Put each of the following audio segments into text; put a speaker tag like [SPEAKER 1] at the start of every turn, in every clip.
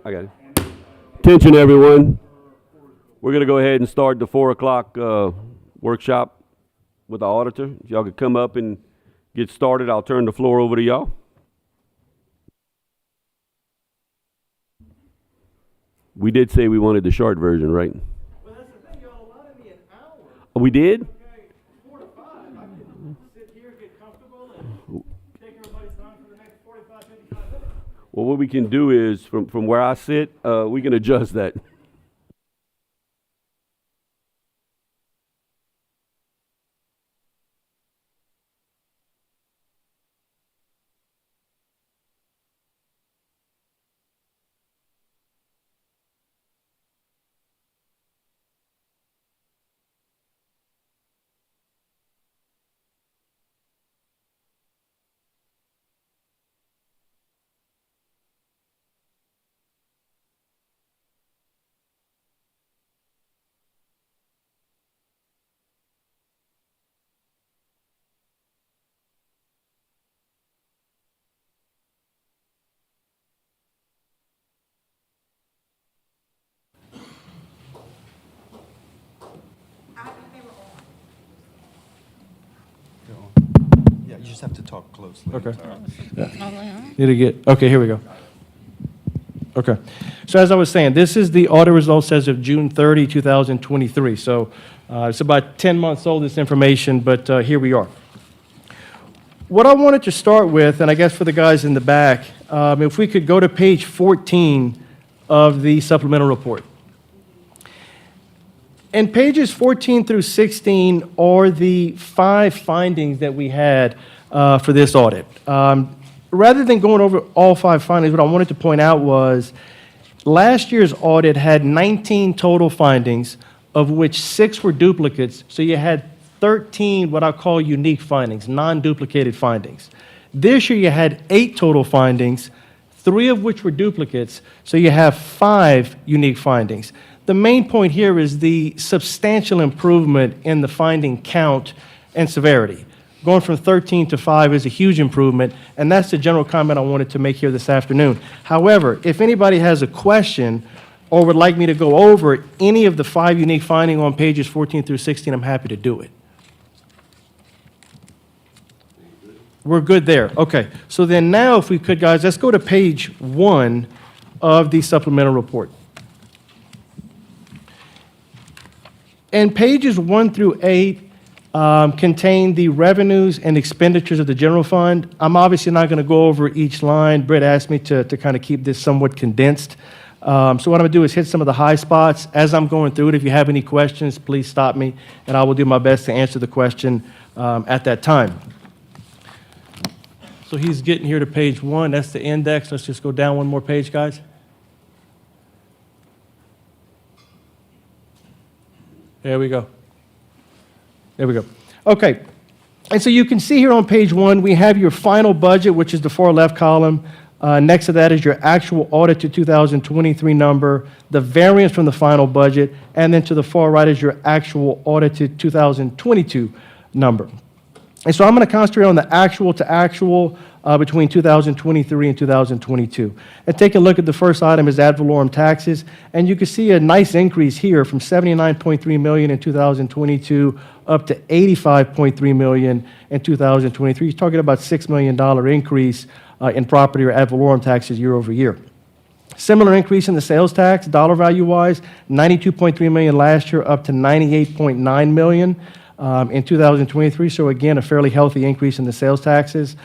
[SPEAKER 1] I got it. Attention, everyone. We're going to go ahead and start the 4 o'clock workshop with the auditor. If y'all could come up and get started, I'll turn the floor over to y'all. We did say we wanted the short version, right?
[SPEAKER 2] Well, that's the thing, y'all allotted me an hour.
[SPEAKER 1] Oh, we did?
[SPEAKER 2] Okay, 4 to 5. I can sit here, get comfortable, and take everybody's time for the next 45, 55 minutes.
[SPEAKER 1] Well, what we can do is, from where I sit, we can adjust that.
[SPEAKER 3] Yeah, you just have to talk closely.
[SPEAKER 2] Okay. Did it get, okay, here we go. Okay. So as I was saying, this is the audit results as of June 30, 2023. So it's about 10 months old, this information, but here we are. What I wanted to start with, and I guess for the guys in the back, if we could go to page 14 of the supplemental report. And pages 14 through 16 are the 5 findings that we had for this audit. Rather than going over all 5 findings, what I wanted to point out was last year's audit had 19 total findings, of which 6 were duplicates. So you had 13 what I call unique findings, non-duplicated findings. This year you had 8 total findings, 3 of which were duplicates. So you have 5 unique findings. The main point here is the substantial improvement in the finding count and severity. Going from 13 to 5 is a huge improvement, and that's the general comment I wanted to make here this afternoon. However, if anybody has a question or would like me to go over any of the 5 unique findings on pages 14 through 16, I'm happy to do it. We're good there. Okay. So then now, if we could, guys, let's go to page 1 of the supplemental report. And pages 1 through 8 contain the revenues and expenditures of the general fund. I'm obviously not going to go over each line. Britt asked me to kind of keep this somewhat condensed. So what I'm going to do is hit some of the high spots. As I'm going through it, if you have any questions, please stop me, and I will do my best to answer the question at that time. So he's getting here to page 1. That's the index. Let's just go down one more page, guys. There we go. There we go. Okay. And so you can see here on page 1, we have your final budget, which is the far left column. Next to that is your actual audited 2023 number, the variance from the final budget, and then to the far right is your actual audited 2022 number. And so I'm going to concentrate on the actual to actual between 2023 and 2022. And take a look at the first item is ad valorem taxes, and you can see a nice increase here from $79.3 million in 2022 up to $85.3 million in 2023. You're talking about $6 million increase in property or ad valorem taxes year over year. Similar increase in the sales tax, dollar value wise, $92.3 million last year up to $98.9 million. In 2023, so again, a fairly healthy increase in the sales taxes.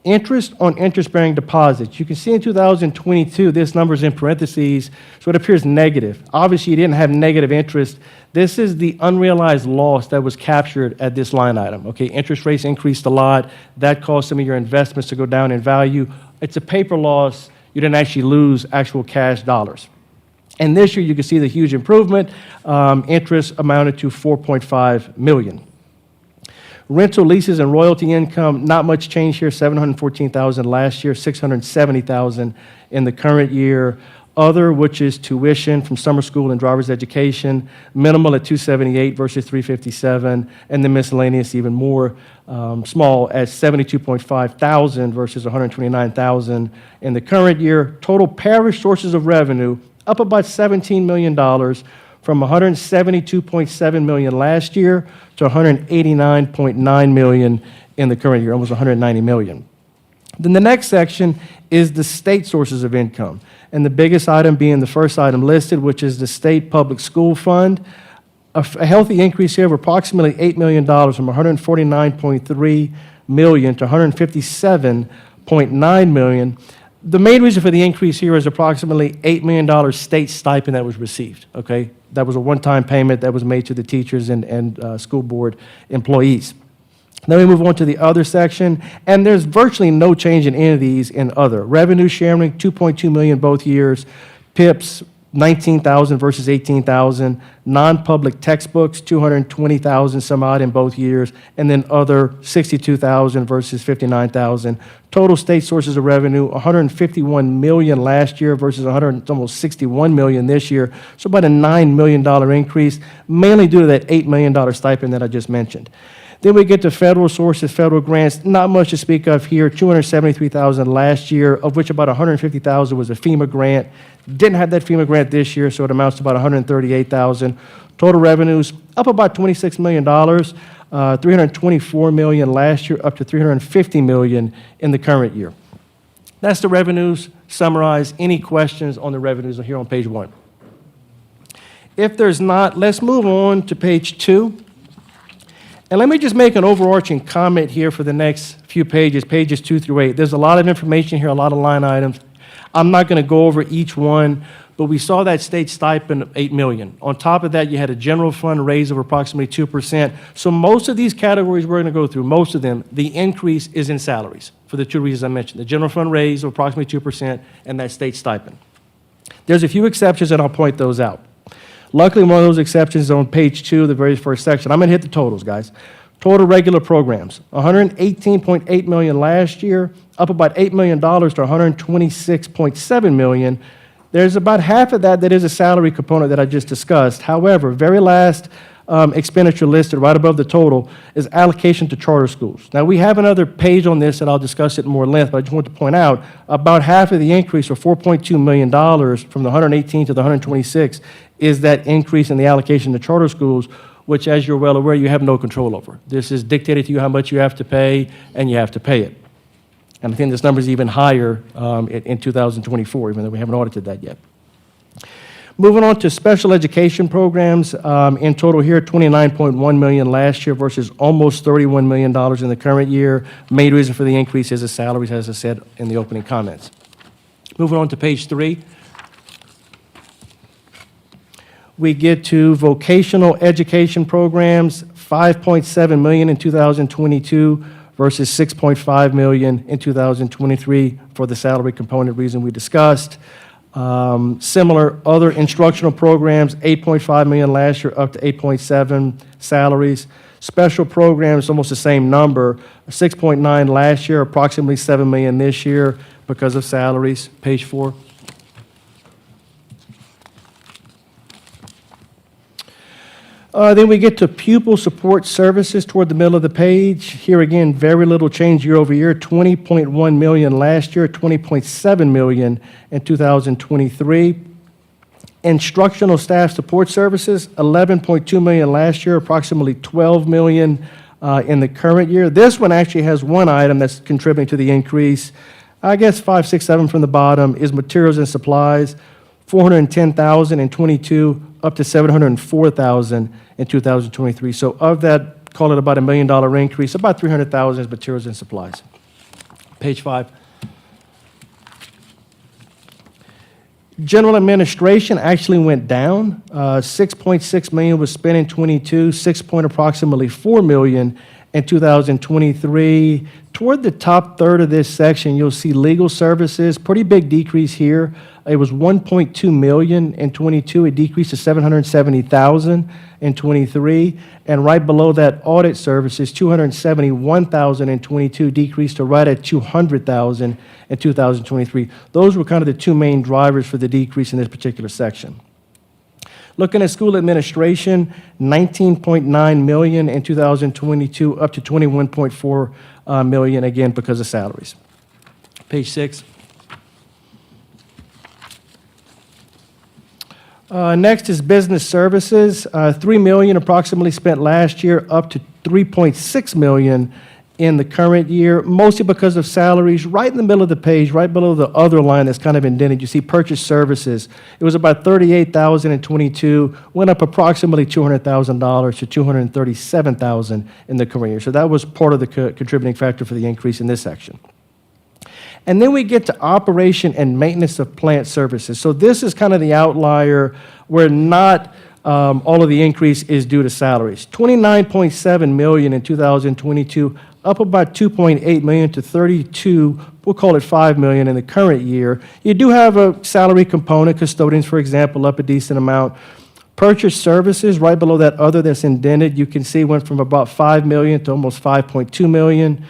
[SPEAKER 2] Interest on interest-bearing deposits. You can see in 2022, this number is in parentheses, so it appears negative. Obviously, you didn't have negative interest. This is the unrealized loss that was captured at this line item. Okay, interest rates increased a lot. That caused some of your investments to go down in value. It's a paper loss. You didn't actually lose actual cash dollars. And this year, you can see the huge improvement. Interest amounted to $4.5 million. Rental, leases, and royalty income, not much change here, $714,000 last year, $670,000 in the current year. Other, which is tuition from summer school and driver's education, minimal at $278 versus $357, and then miscellaneous even more small at $72.5 thousand versus $129,000 in the current year. Total parish sources of revenue up about $17 million from $172.7 million last year to $189.9 million in the current year, almost $190 million. Then the next section is the state sources of income, and the biggest item being the first item listed, which is the state public school fund. A healthy increase here of approximately $8 million from $149.3 million to $157.9 million. The main reason for the increase here is approximately $8 million state stipend that was received, okay? That was a one-time payment that was made to the teachers and school board employees. Then we move on to the other section, and there's virtually no change in any of these in other. Revenue sharing, $2.2 million both years. PIPs, $19,000 versus $18,000. Non-public textbooks, $220,000 some odd in both years. And then other, $62,000 versus $59,000. Total state sources of revenue, $151 million last year versus almost $61 million this year. So about a $9 million increase, mainly due to that $8 million stipend that I just mentioned. Then we get to federal sources, federal grants, not much to speak of here, $273,000 last year, of which about $150,000 was a FEMA grant. Didn't have that FEMA grant this year, so it amounts to about $138,000. Total revenues up about $26 million, $324 million last year, up to $350 million in the current year. That's the revenues summarized. Any questions on the revenues are here on page 1. If there's not, let's move on to page 2. And let me just make an overarching comment here for the next few pages, pages 2 through 8. There's a lot of information here, a lot of line items. I'm not going to go over each one, but we saw that state stipend of $8 million. On top of that, you had a general fund raise of approximately 2%. So most of these categories we're going to go through, most of them, the increase is in salaries for the two reasons I mentioned. The general fund raise of approximately 2% and that state stipend. There's a few exceptions, and I'll point those out. Luckily, one of those exceptions is on page 2, the very first section. I'm going to hit the totals, guys. Total regular programs, $118.8 million last year, up about $8 million to $126.7 million. There's about half of that is a salary component that I just discussed. However, very last expenditure listed right above the total is allocation to charter schools. Now, we have another page on this, and I'll discuss it in more length, but I just want to point out about half of the increase, or $4.2 million from the 118 to the 126, is that increase in the allocation to charter schools, which, as you're well aware, you have no control over. This is dictated to you how much you have to pay, and you have to pay it. And I think this number is even higher in 2024, even though we haven't audited that yet. Moving on to special education programs, in total here, $29.1 million last year versus almost $31 million in the current year. Main reason for the increase is the salaries, as I said in the opening comments. Moving on to page 3. We get to vocational education programs, $5.7 million in 2022 versus $6.5 million in 2023 for the salary component reason we discussed. Similar other instructional programs, $8.5 million last year, up to $8.7 salaries. Special programs, almost the same number, $6.9 last year, approximately $7 million this year because of salaries. Page 4. Then we get to pupil support services toward the middle of the page. Here again, very little change year over year, $20.1 million last year, $20.7 million in 2023. Instructional staff support services, $11.2 million last year, approximately $12 million in the current year. This one actually has one item that's contributing to the increase. I guess 5, 6, 7 from the bottom is materials and supplies, $410,000 in 22, up to $704,000 in 2023. So of that, call it about $1 million increase, about $300,000 is materials and supplies. Page 5. General administration actually went down. $6.6 million was spent in 22, approximately $4 million in 2023. Toward the top third of this section, you'll see legal services, pretty big decrease here. It was 1.2 million in 22. It decreased to 770,000 in 23. And right below that, audit services, 271,000 in 22, decreased to right at 200,000 in 2023. Those were kind of the two main drivers for the decrease in this particular section. Looking at school administration, 19.9 million in 2022, up to 21.4 million, again, because of salaries. Page 6. Next is business services, 3 million approximately spent last year, up to 3.6 million in the current year, mostly because of salaries. Right in the middle of the page, right below the other line that's kind of indented, you see purchase services. It was about 38,000 in 22, went up approximately $200,000 to 237,000 in the current year. So that was part of the contributing factor for the increase in this section. And then we get to operation and maintenance of plant services. So this is kind of the outlier where not all of the increase is due to salaries. 29.7 million in 2022, up about 2.8 million to 32, we'll call it 5 million in the current year. You do have a salary component, custodians, for example, up a decent amount. Purchase services, right below that other that's indented, you can see went from about 5 million to almost 5.2 million.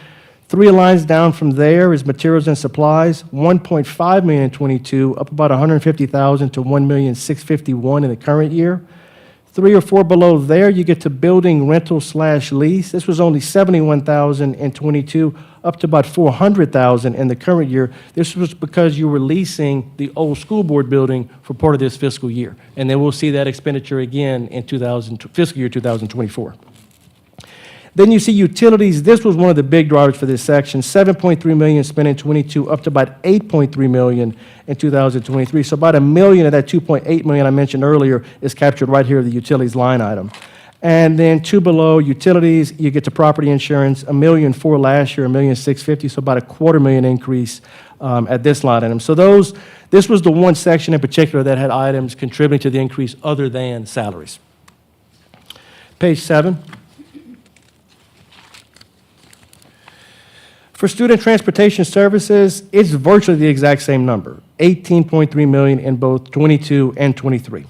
[SPEAKER 2] 3 lines down from there is materials and supplies, 1.5 million in 22, up about 150,000 to 1,651,000 in the current year. 3 or 4 below there, you get to building rental / lease. This was only 71,000 in 22, up to about 400,000 in the current year. This was because you were leasing the old school board building for part of this fiscal year. And then we'll see that expenditure again in fiscal year 2024. Then you see utilities. This was one of the big drivers for this section. 7.3 million spent in 22, up to about 8.3 million in 2023. So about $1 million of that 2.8 million I mentioned earlier is captured right here, the utilities line item. And then 2 below, utilities, you get to property insurance, $1.4 million last year, $1,650,000, so about a $250,000 increase at this line item. So this was the one section in particular that had items contributing to the increase other than salaries. Page 7. For student transportation services, it's virtually the exact same number, 18.3 million in both 22 and 23.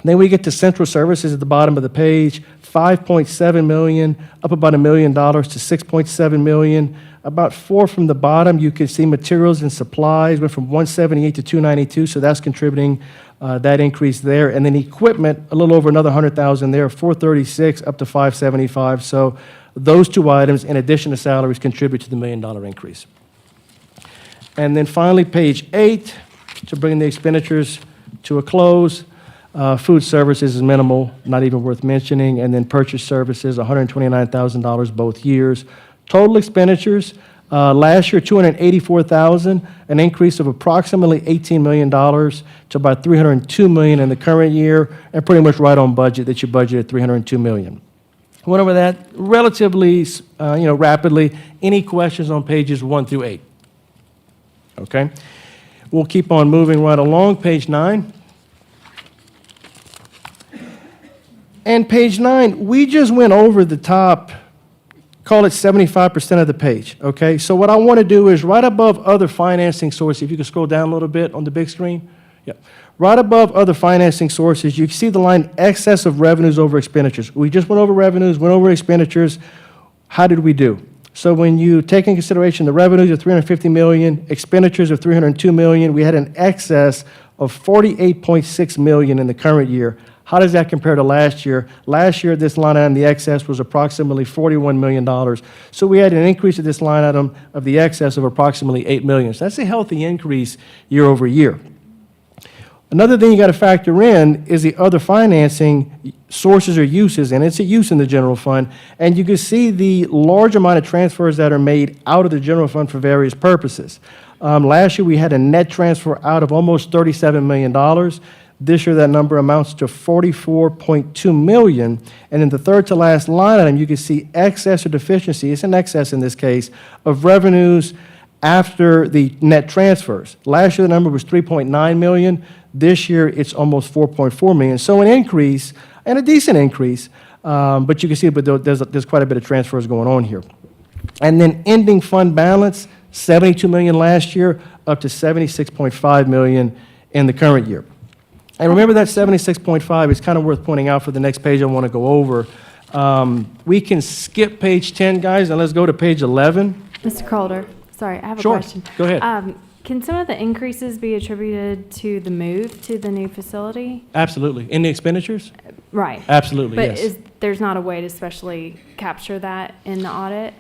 [SPEAKER 2] Then we get to central services at the bottom of the page, 5.7 million, up about $1 million to 6.7 million. About 4 from the bottom, you can see materials and supplies went from 178 to 292, so that's contributing that increase there. And then equipment, a little over another 100,000 there, 436 up to 575. So those 2 items, in addition to salaries, contribute to the $1 million increase. And then finally, page 8, to bring the expenditures to a close. Food services is minimal, not even worth mentioning. And then purchase services, $129,000 both years. Total expenditures, last year, $284,000, an increase of approximately $18 million to about $302 million in the current year, and pretty much right on budget that you budgeted $302 million. Went over that relatively, rapidly. Any questions on pages 1 through 8? Okay. We'll keep on moving right along. Page 9. And page 9, we just went over the top, call it 75% of the page, okay? So what I want to do is right above other financing sources, if you can scroll down a little bit on the big screen. Yeah. Right above other financing sources, you can see the line excess of revenues over expenditures. We just went over revenues, went over expenditures. How did we do? So when you take in consideration the revenues of $350 million, expenditures of $302 million, we had an excess of $48.6 million in the current year. How does that compare to last year? Last year, this line item, the excess, was approximately $41 million. So we had an increase of this line item of the excess of approximately $8 million. So that's a healthy increase year over year. Another thing you got to factor in is the other financing sources or uses, and it's a use in the general fund. And you can see the large amount of transfers that are made out of the general fund for various purposes. Last year, we had a net transfer out of almost $37 million. This year, that number amounts to $44.2 million. And in the third to last line item, you can see excess or deficiency, it's an excess in this case, of revenues after the net transfers. Last year, the number was $3.9 million. This year, it's almost $4.4 million. So an increase, and a decent increase, But you can see, there's quite a bit of transfers going on here. And then ending fund balance, 72 million last year, up to 76.5 million in the current year. And remember that 76.5 is kind of worth pointing out for the next page I want to go over. We can skip page 10, guys, and let's go to page 11.
[SPEAKER 4] Mr. Calder, sorry, I have a
[SPEAKER 2] Sure,
[SPEAKER 4] question.
[SPEAKER 2] go ahead.
[SPEAKER 4] Can some of the increases be attributed to the move to the new facility?
[SPEAKER 2] Absolutely. In the expenditures?
[SPEAKER 4] Right.
[SPEAKER 2] Absolutely,
[SPEAKER 4] But
[SPEAKER 2] yes.
[SPEAKER 4] there's not a way to specially capture that in the audit?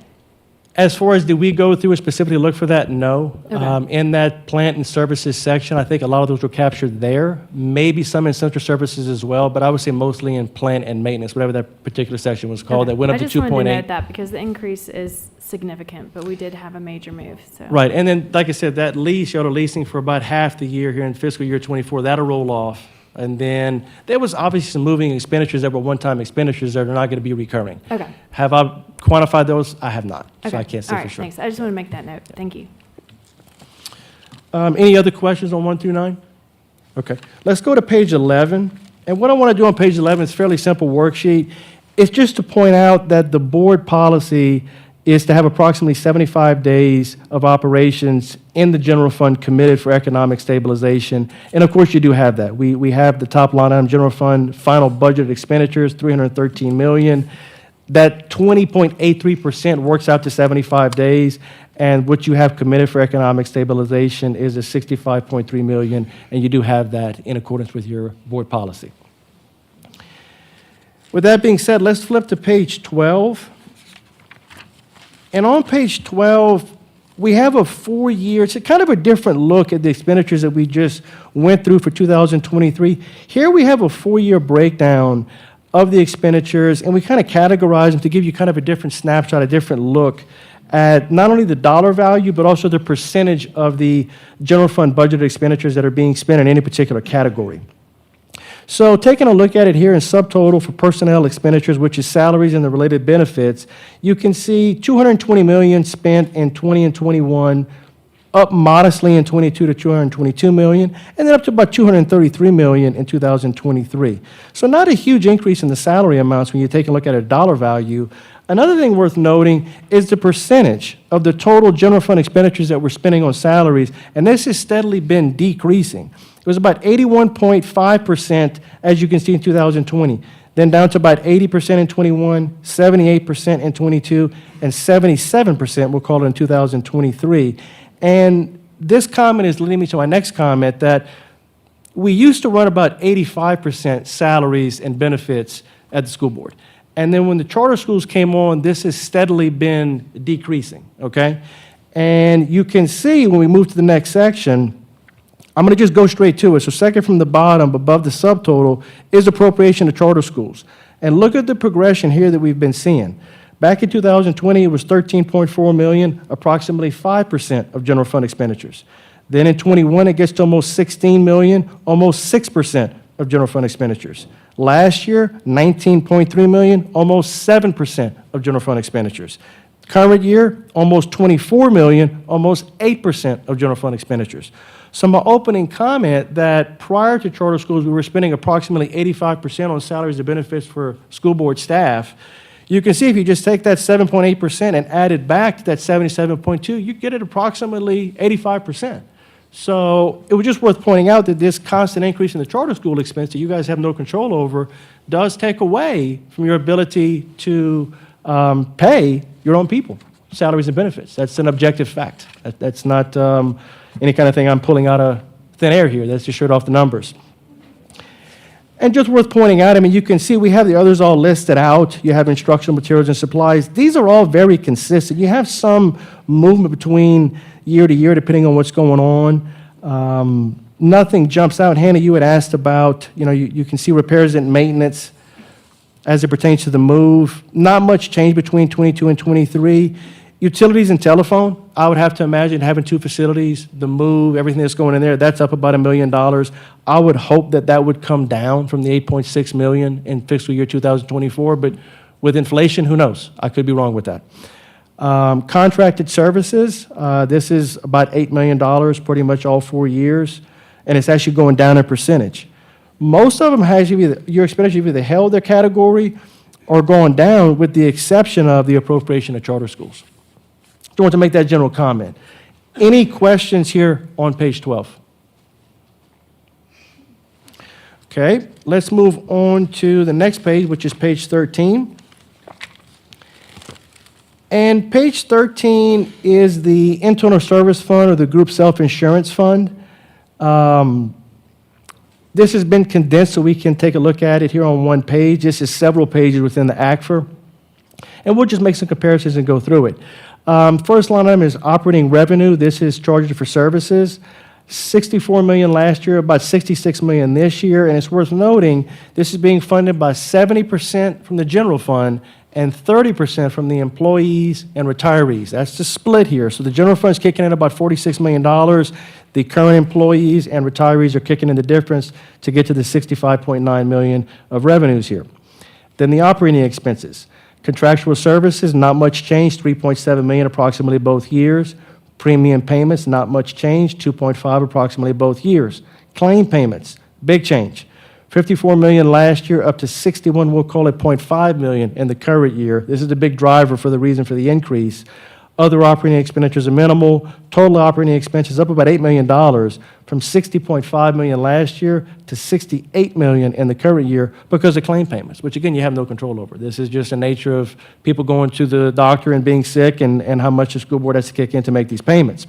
[SPEAKER 2] As far as did we go through and specifically look for that? No.
[SPEAKER 4] Okay.
[SPEAKER 2] In that plant and services section, I think a lot of those were captured there. Maybe some in central services as well, but I would say mostly in plant and maintenance, whatever that particular section was called,
[SPEAKER 4] Okay.
[SPEAKER 2] that went up to
[SPEAKER 4] I just wanted to
[SPEAKER 2] 2.8.
[SPEAKER 4] note that because the increase is significant, but we did have a major move, so.
[SPEAKER 2] Right, and then, like I said, that lease, you ought to leasing for about half the year here in fiscal year '24, that'll roll off. And then there was obviously some moving expenditures that were one-time expenditures that are not going to be recurring.
[SPEAKER 4] Okay.
[SPEAKER 2] Have I quantified those? I have not, so
[SPEAKER 4] Okay.
[SPEAKER 2] I can't say
[SPEAKER 4] All
[SPEAKER 2] for
[SPEAKER 4] right,
[SPEAKER 2] sure.
[SPEAKER 4] thanks. I just want to make that note. Thank you.
[SPEAKER 2] Any other questions on 1 through 9? Okay, let's go to page 11. And what I want to do on page 11 is a fairly simple worksheet. It's just to point out that the board policy is to have approximately 75 days of operations in the general fund committed for economic stabilization. And of course, you do have that. We have the top line item, general fund, final budget expenditures, $313 million. That 20.83% works out to 75 days. And what you have committed for economic stabilization is a $65.3 million, and you do have that in accordance with your board policy. With that being said, let's flip to page 12. And on page 12, we have a 4-year, it's a kind of a different look at the expenditures that we just went through for 2023. Here we have a 4-year breakdown of the expenditures, and we kind of categorize them to give you kind of a different snapshot, a different look at not only the dollar value, but also the percentage of the general fund budget expenditures that are being spent in any particular category. So taking a look at it here in subtotal for personnel expenditures, which is salaries and the related benefits, you can see $220 million spent in 20 and 21, up modestly in 22 to $222 million, and then up to about $233 million in 2023. So not a huge increase in the salary amounts when you take a look at a dollar value. Another thing worth noting is the percentage of the total general fund expenditures that we're spending on salaries, and this has steadily been decreasing. It was about 81.5%, as you can see in 2020, then down to about 80% in 21, 78% in 22, and 77%, we'll call it in 2023. And this comment is leading me to my next comment that we used to run about 85% salaries and benefits at the school board. And then when the charter schools came on, this has steadily been decreasing, okay? And you can see when we move to the next section, I'm going to just go straight to it. So second from the bottom, above the subtotal, is appropriation to charter schools. And look at the progression here that we've been seeing. Back in 2020, it was 13.4 million, approximately 5% of general fund expenditures. Then in 21, it gets to almost 16 million, almost 6% of general fund expenditures. Last year, 19.3 million, almost 7% of general fund expenditures. Current year, almost 24 million, almost 8% of general fund expenditures. So my opening comment that prior to charter schools, we were spending approximately 85% on salaries and benefits for school board staff. You can see if you just take that 7.8% and add it back to that 77.2, you get it approximately 85%. So it was just worth pointing out that this constant increase in the charter school expense that you guys have no control over does take away from your ability to pay your own people salaries and benefits. That's an objective fact. That's not any kind of thing I'm pulling out of thin air here. That's just straight off the numbers. And just worth pointing out, I mean, you can see we have the others all listed out. You have instructional materials and supplies. These are all very consistent. You have some movement between year to year depending on what's going on. Nothing jumps out. Hannah, you had asked about, you can see repairs and maintenance as it pertains to the move. Not much change between 22 and 23. Utilities and telephone, I would have to imagine having 2 facilities, the move, everything that's going in there, that's up about $1 million. I would hope that that would come down from the $8.6 million in fiscal year 2024, but with inflation, who knows? I could be wrong with that. Contracted services, this is about $8 million, pretty much all 4 years, and it's actually going down in percentage. Most of them has your expenditure either held their category are going down with the exception of the appropriation of charter schools. Just want to make that general comment. Any questions here on page 12? Okay, let's move on to the next page, which is page 13. And page 13 is the internal service fund or the group self-insurance fund. This has been condensed so we can take a look at it here on one page. This is several pages within the ACFR. And we'll just make some comparisons and go through it. First line item is operating revenue. This is charges for services. $64 million last year, about $66 million this year. And it's worth noting, this is being funded by 70% from the general fund and 30% from the employees and retirees. That's the split here. So the general fund is kicking in about $46 million. The current employees and retirees are kicking in the difference to get to the $65.9 million of revenues here. Then the operating expenses. Contractual services, not much change, $3.7 million approximately both years. Premium payments, not much change, $2.5 approximately both years. Claim payments, big change. $54 million last year, up to $61, we'll call it $0.5 million in the current year. This is the big driver for the reason for the increase. Other operating expenditures are minimal. Total operating expenses up about $8 million from $60.5 million last year to $68 million in the current year because of claim payments, which again, you have no control over. This is just the nature of people going to the doctor and being sick and how much the school board has to kick in to make these payments.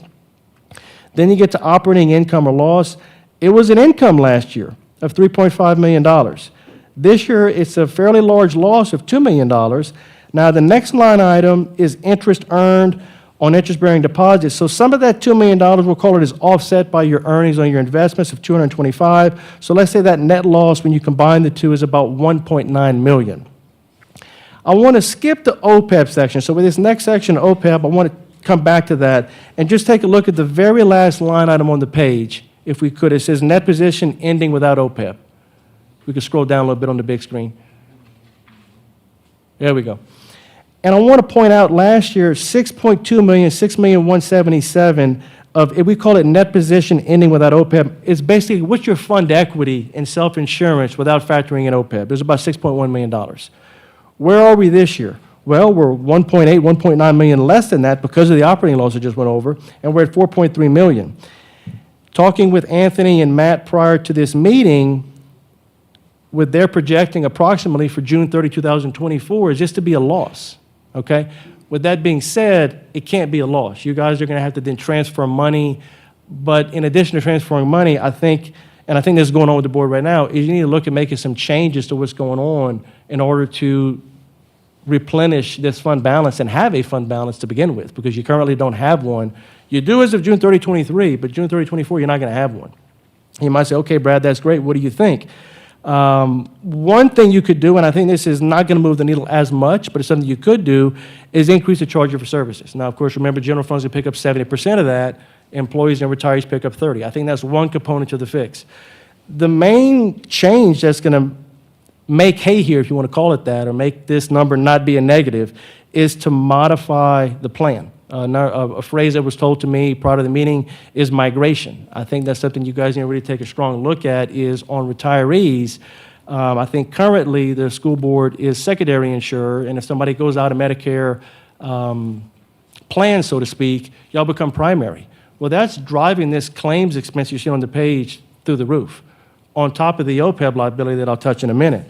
[SPEAKER 2] Then you get to operating income or loss. It was an income last year of $3.5 million. This year, it's a fairly large loss of $2 million. Now, the next line item is interest earned on interest-bearing deposits. So some of that $2 million, we'll call it, is offset by your earnings on your investments of $225. So let's say that net loss, when you combine the two, is about $1.9 million. I want to skip the OPEB section. So with this next section, OPEB, I want to come back to that and just take a look at the very last line item on the page, if we could. It says net position ending without OPEB. We could scroll down a little bit on the big screen. There we go. And I want to point out last year, $6.2 million, $6,177,000 of, we call it net position ending without OPEB, is basically what's your fund equity in self-insurance without factoring in OPEB. There's about $6.1 million. Where are we this year? Well, we're 1.8, 1.9 million less than that because of the operating loss I just went over, and we're at 4.3 million. Talking with Anthony and Matt prior to this meeting, with their projecting approximately for June 30, 2024, is just to be a loss, okay? With that being said, it can't be a loss. You guys are going to have to then transfer money, but in addition to transferring money, I think this is going on with the board right now, is you need to look at making some changes to what's going on in order to replenish this fund balance and have a fund balance to begin with, because you currently don't have one. You do as of June 30, 23, but June 30, 24, you're not going to have one. You might say, okay, Brad, that's great. What do you think? One thing you could do, and I think this is not going to move the needle as much, but it's something you could do, is increase the charge for services. Now, of course, remember, general funds will pick up 70% of that. Employees and retirees pick up 30%. I think that's one component to the fix. The main change that's going to make hay here, if you want to call it that, or make this number not be a negative, is to modify the plan. A phrase that was told to me prior to the meeting is migration. I think that's something you guys need to really take a strong look at, is on retirees. I think currently the school board is secondary insurer, and if somebody goes out of Medicare plan, so to speak, y'all become primary. Well, that's driving this claims expense you see on the page through the roof, on top of the OPEB liability that I'll touch in a minute.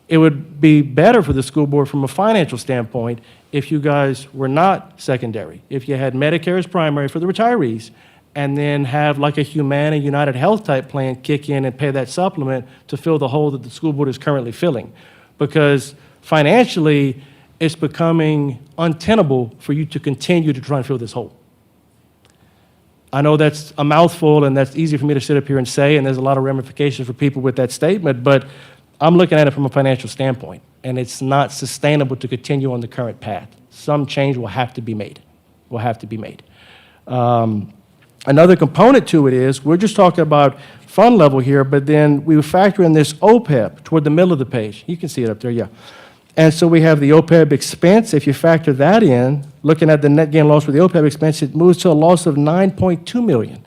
[SPEAKER 2] It would be better for the school board from a financial standpoint if you guys were not secondary, if you had Medicare as primary for the retirees, and then have like a Humana United Health type plan kick in and pay that supplement to fill the hole that the school board is currently filling. Because financially, it's becoming untenable for you to continue to try and fill this hole. I know that's a mouthful, and that's easy for me to sit up here and say, and there's a lot of ramifications for people with that statement, but I'm looking at it from a financial standpoint, and it's not sustainable to continue on the current path. Some change will have to be made. Another component to it is, we're just talking about fund level here, but then we factor in this OPEB toward the middle of the page. You can see it up there, yeah. And so we have the OPEB expense. If you factor that in, looking at the net gain loss with the OPEB expense, it moves to a loss of $9.2 million.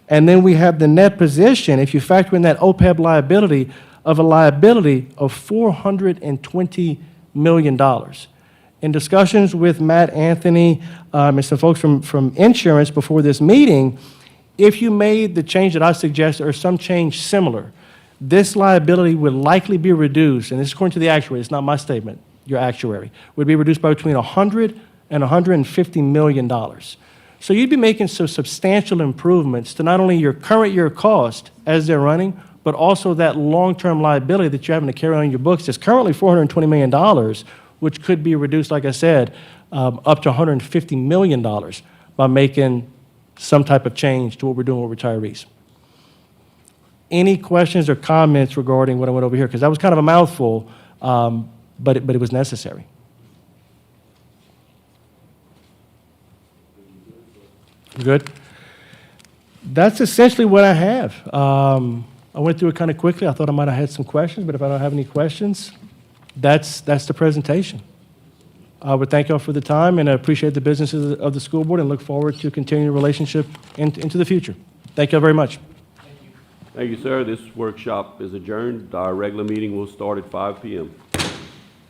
[SPEAKER 2] And then we have the net position, if you factor in that OPEB liability, of a liability of $420 million. In discussions with Matt Anthony and some folks from insurance before this meeting, if you made the change that I suggested or some change similar, this liability would likely be reduced, and this is according to the actuary, it's not my statement, your actuary, would be reduced by between $100 and $150 million. So you'd be making some substantial improvements to not only your current year cost as they're running, but also that long-term liability that you're having to carry on your books that's currently $420 million, which could be reduced, like I said, up to $150 million by making some type of change to what we're doing with retirees. Any questions or comments regarding what I went over here? Because that was kind of a mouthful, but it was necessary. Good. That's essentially what I have. I went through it kind of quickly. I thought I might have had some questions, but if I don't have any questions, that's the presentation. I would thank y'all for the time, and I appreciate the business of the school board and look forward to continuing the relationship into the future. Thank y'all very much.
[SPEAKER 1] Thank you, sir. This workshop is adjourned. Our regular meeting will start at 5 p.m.